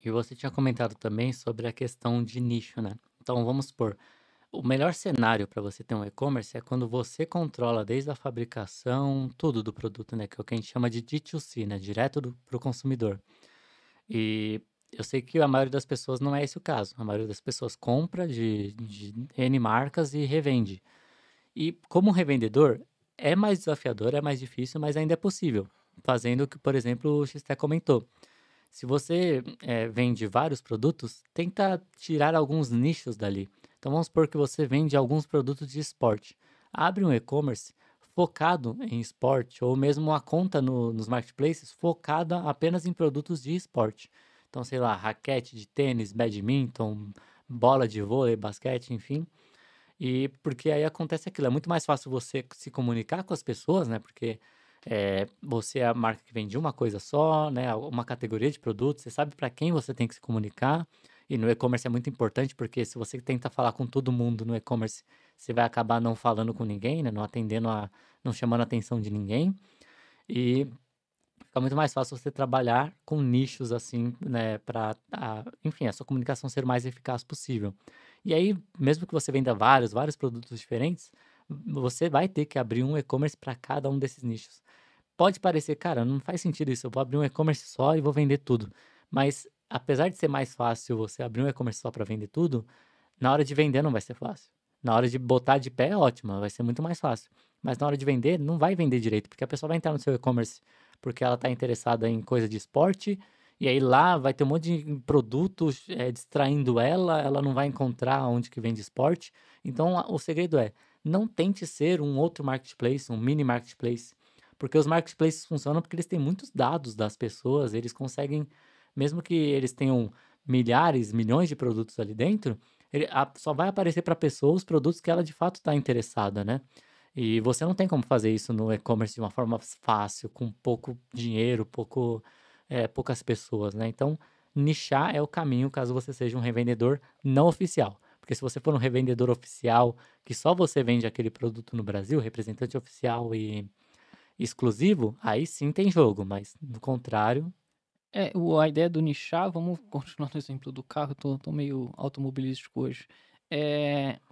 E você tinha comentado também sobre a questão de nicho, né? Então vamos supor, o melhor cenário para você ter um e-commerce é quando você controla desde a fabricação, tudo do produto, né? Que é o que a gente chama de D2C, né? Direto para o consumidor. E eu sei que a maioria das pessoas não é esse o caso. A maioria das pessoas compra de N marcas e revende. E como revendedor, é mais desafiador, é mais difícil, mas ainda é possível. Fazendo o que, por exemplo, o Xté comentou. Se você vende vários produtos, tenta tirar alguns nichos dali. Então vamos supor que você vende alguns produtos de esporte. Abre um e-commerce focado em esporte, ou mesmo uma conta nos marketplaces focada apenas em produtos de esporte. Então, sei lá, raquete de tênis, badminton, bola de vôlei, basquete, enfim. E porque aí acontece aquilo, é muito mais fácil você se comunicar com as pessoas, né? Porque você é a marca que vende uma coisa só, né? Uma categoria de produtos, você sabe para quem você tem que se comunicar. E no e-commerce é muito importante, porque se você tenta falar com todo mundo no e-commerce, você vai acabar não falando com ninguém, né? Não atendendo não chamando a atenção de ninguém. E fica muito mais fácil você trabalhar com nichos assim, né, para, enfim, a sua comunicação ser o mais eficaz possível. E aí, mesmo que você venda vários produtos diferentes, você vai ter que abrir um e-commerce para cada um desses nichos. Pode parecer, cara, não faz sentido isso, eu vou abrir um e-commerce só e vou vender tudo. Mas apesar de ser mais fácil você abrir um e-commerce só para vender tudo, na hora de vender não vai ser fácil. Na hora de botar de pé é ótimo, vai ser muito mais fácil. Mas na hora de vender, não vai vender direito, porque a pessoa vai entrar no seu e-commerce porque ela está interessada em coisa de esporte, e aí lá vai ter um monte de produtos distraindo ela, ela não vai encontrar onde que vende esporte. Então o segredo é, não tente ser um outro marketplace, um mini marketplace, porque os marketplaces funcionam porque eles têm muitos dados das pessoas, eles conseguem, mesmo que eles tenham milhares, milhões de produtos ali dentro, só vai aparecer para a pessoa os produtos que ela de fato está interessada, né? E você não tem como fazer isso no e-commerce de uma forma fácil, com pouco dinheiro, poucas pessoas, né? Então, nichar é o caminho caso você seja um revendedor não oficial. Porque se você for um revendedor oficial, que só você vende aquele produto no Brasil, representante oficial e exclusivo, aí sim tem jogo, mas do contrário. A ideia do nichar, vamos continuar no exemplo do carro, eu tô meio automobilístico hoje.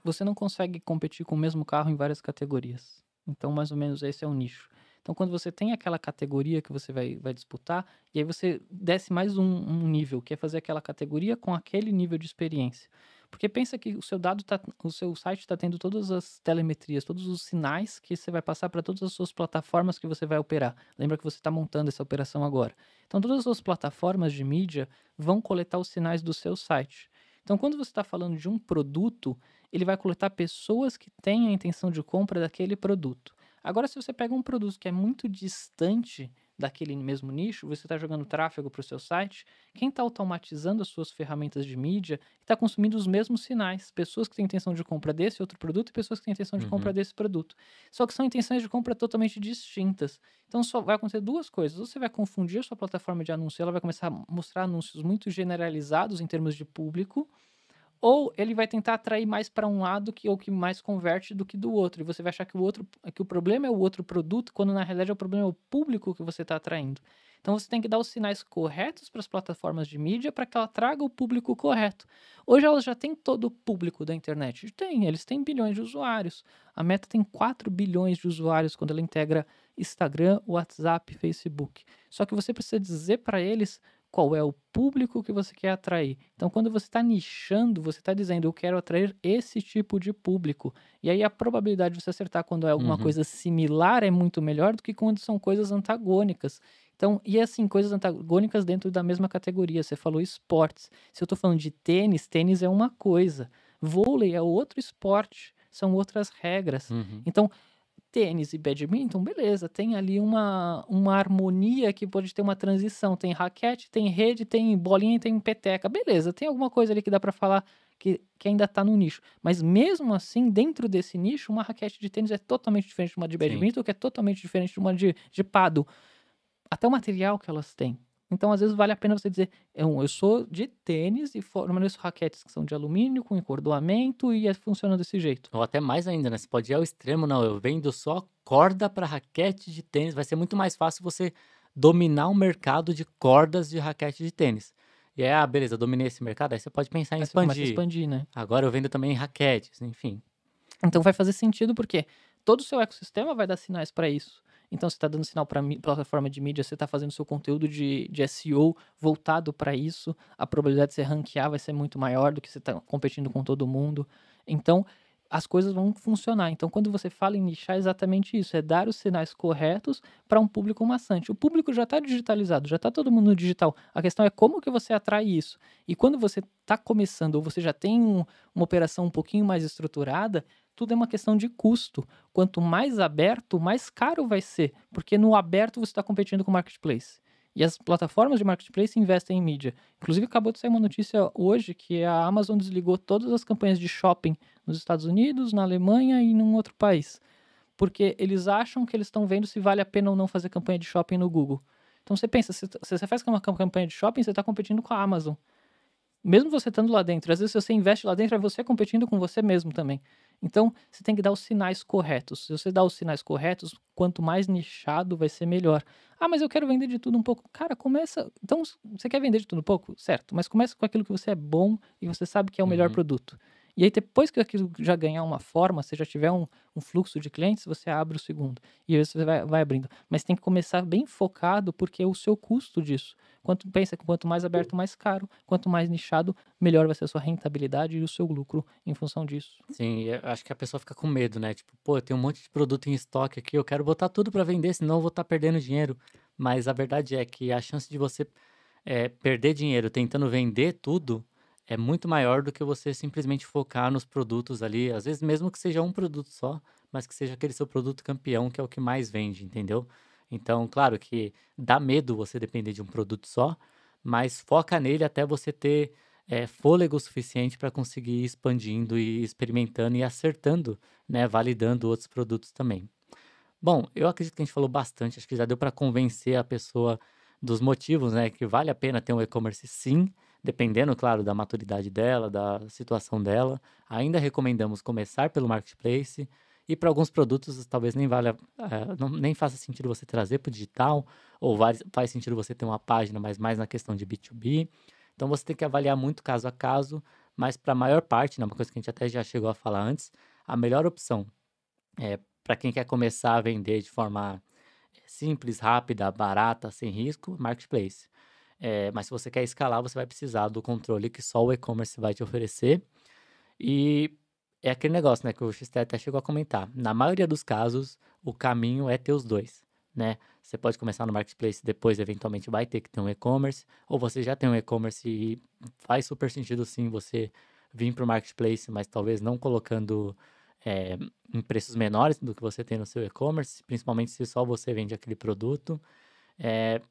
Você não consegue competir com o mesmo carro em várias categorias. Então, mais ou menos, esse é o nicho. Então, quando você tem aquela categoria que você vai disputar, e aí você desce mais um nível, que é fazer aquela categoria com aquele nível de experiência. Porque pensa que o seu site está tendo todas as telemetrias, todos os sinais que você vai passar para todas as suas plataformas que você vai operar. Lembra que você está montando essa operação agora. Então, todas as suas plataformas de mídia vão coletar os sinais do seu site. Então, quando você está falando de um produto, ele vai coletar pessoas que têm a intenção de compra daquele produto. Agora, se você pega um produto que é muito distante daquele mesmo nicho, você está jogando tráfego para o seu site, quem está automatizando as suas ferramentas de mídia está consumindo os mesmos sinais. Pessoas que têm intenção de compra desse outro produto e pessoas que têm intenção de compra Uhum, desse produto. Só que são intenções de compra totalmente distintas. Então só vai acontecer 2 coisas, ou você vai confundir a sua plataforma de anúncio, ela vai começar a mostrar anúncios muito generalizados em termos de público, ou ele vai tentar atrair mais para um lado ou que mais converte do que do outro, e você vai achar que o problema é o outro produto, quando na realidade o problema é o público que você está atraindo. Então você tem que dar os sinais corretos para as plataformas de mídia para que ela traga o público correto. Hoje elas já têm todo o público da internet. Tem, eles têm bilhões de usuários. A Meta tem 4 bilhões de usuários quando ela integra Instagram, WhatsApp, Facebook. Só que você precisa dizer para eles qual é o público que você quer atrair. Então, quando você está nichando, você está dizendo, eu quero atrair esse tipo de público. E aí a probabilidade de você acertar quando é alguma uhum. coisa similar é muito melhor do que quando são coisas antagônicas. Então, e assim, coisas antagônicas dentro da mesma categoria. Você falou esportes. Se eu estou falando de tênis, tênis é uma coisa. Vôlei é outro esporte. São outras regras. Uhum. Então, tênis e badminton, beleza, tem ali uma harmonia que pode ter uma transição, tem raquete, tem rede, tem bolinha e tem peteca, beleza, tem alguma coisa ali que dá pra falar que ainda tá no nicho, mas mesmo assim, dentro desse nicho, uma raquete de tênis é totalmente diferente de uma de Sim. badminton, que é totalmente diferente de uma de pádel. Até o material que elas têm. Então, às vezes, vale a pena você dizer: eu sou de tênis e forneço raquetes que são de alumínio, com encordoamento e funciona desse jeito". Ou até mais ainda, né, você pode ir ao extremo: "Não, eu vendo só corda para raquete de tênis", vai ser muito mais fácil você dominar o mercado de cordas de raquete de tênis. E aí, beleza, dominei esse mercado, aí você pode pensar em Aí você começa a expandir. expandir, né? Agora eu vendo também raquetes, enfim. Então vai fazer sentido porque todo o seu ecossistema vai dar sinais para isso. Então você está dando sinal para plataforma de mídia, você está fazendo seu conteúdo de SEO voltado para isso, a probabilidade de você ranquear vai ser muito maior do que você está competindo com todo mundo. Então as coisas vão funcionar. Então quando você fala em nichar, é exatamente isso, é dar os sinais corretos para um público maçante. O público já está digitalizado, já está todo mundo no digital. A questão é como que você atrai isso. E quando você está começando ou você já tem uma operação um pouquinho mais estruturada, tudo é uma questão de custo. Quanto mais aberto, mais caro vai ser, porque no aberto você está competindo com o marketplace. E as plataformas de marketplace investem em mídia. Inclusive, acabou de sair uma notícia hoje que a Amazon desligou todas as campanhas de shopping nos Estados Unidos, na Alemanha e num outro país. Porque eles acham que eles estão vendo se vale a pena ou não fazer campanha de shopping no Google. Então você pensa, se você faz uma campanha de shopping, você está competindo com a Amazon. Mesmo você estando lá dentro, às vezes se você investe lá dentro, é você competindo com você mesmo também. Então, você tem que dar os sinais corretos. Se você dá os sinais corretos, quanto mais nichado vai ser melhor. Ah, mas eu quero vender de tudo um pouco. Cara, começa. Então, você quer vender de tudo um pouco? Certo. Mas começa com aquilo que você é bom e você sabe que é o melhor Uhum. produto. E aí, depois que aquilo já ganhar uma forma, você já tiver um fluxo de clientes, você abre o segundo. E aí você vai abrindo. Mas tem que começar bem focado, porque é o seu custo disso. Pensa que quanto mais aberto, mais caro. Quanto mais nichado, melhor vai ser a sua rentabilidade e o seu lucro em função disso. Sim, eu acho que a pessoa fica com medo, né? Tipo, pô, eu tenho um monte de produto em estoque aqui, eu quero botar tudo pra vender, senão eu vou estar perdendo dinheiro. Mas a verdade é que a chance de você perder dinheiro tentando vender tudo é muito maior do que você simplesmente focar nos produtos ali, às vezes mesmo que seja um produto só, mas que seja aquele seu produto campeão, que é o que mais vende, entendeu? Então, claro que dá medo você depender de um produto só, mas foca nele até você ter fôlego suficiente para conseguir ir expandindo e experimentando e acertando, né, validando outros produtos também. Bom, eu acredito que a gente falou bastante, acho que já deu para convencer a pessoa dos motivos, né, que vale a pena ter um e-commerce sim, dependendo, claro, da maturidade dela, da situação dela. Ainda recomendamos começar pelo marketplace e para alguns produtos talvez nem valha, nem faça sentido você trazer para o digital, ou faz sentido você ter uma página, mas mais na questão de B2B. Então você tem que avaliar muito caso a caso, mas para a maior parte, né, uma coisa que a gente até já chegou a falar antes, a melhor opção para quem quer começar a vender de forma simples, rápida, barata, sem risco, marketplace. Mas se você quer escalar, você vai precisar do controle que só o e-commerce vai te oferecer. E é aquele negócio, né, que o Xté até chegou a comentar. Na maioria dos casos, o caminho é ter os dois, né? Você pode começar no marketplace, depois eventualmente vai ter que ter um e-commerce, ou você já tem um e-commerce e faz super sentido sim você vir para o marketplace, mas talvez não colocando eh, em preços menores do que você tem no seu e-commerce, principalmente se só você vende aquele produto. Eh,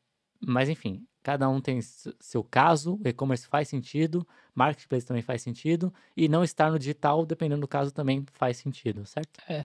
mas enfim, cada um tem seu caso, o e-commerce faz sentido, marketplace também faz sentido, e não estar no digital, dependendo do caso, também faz sentido, certo? É,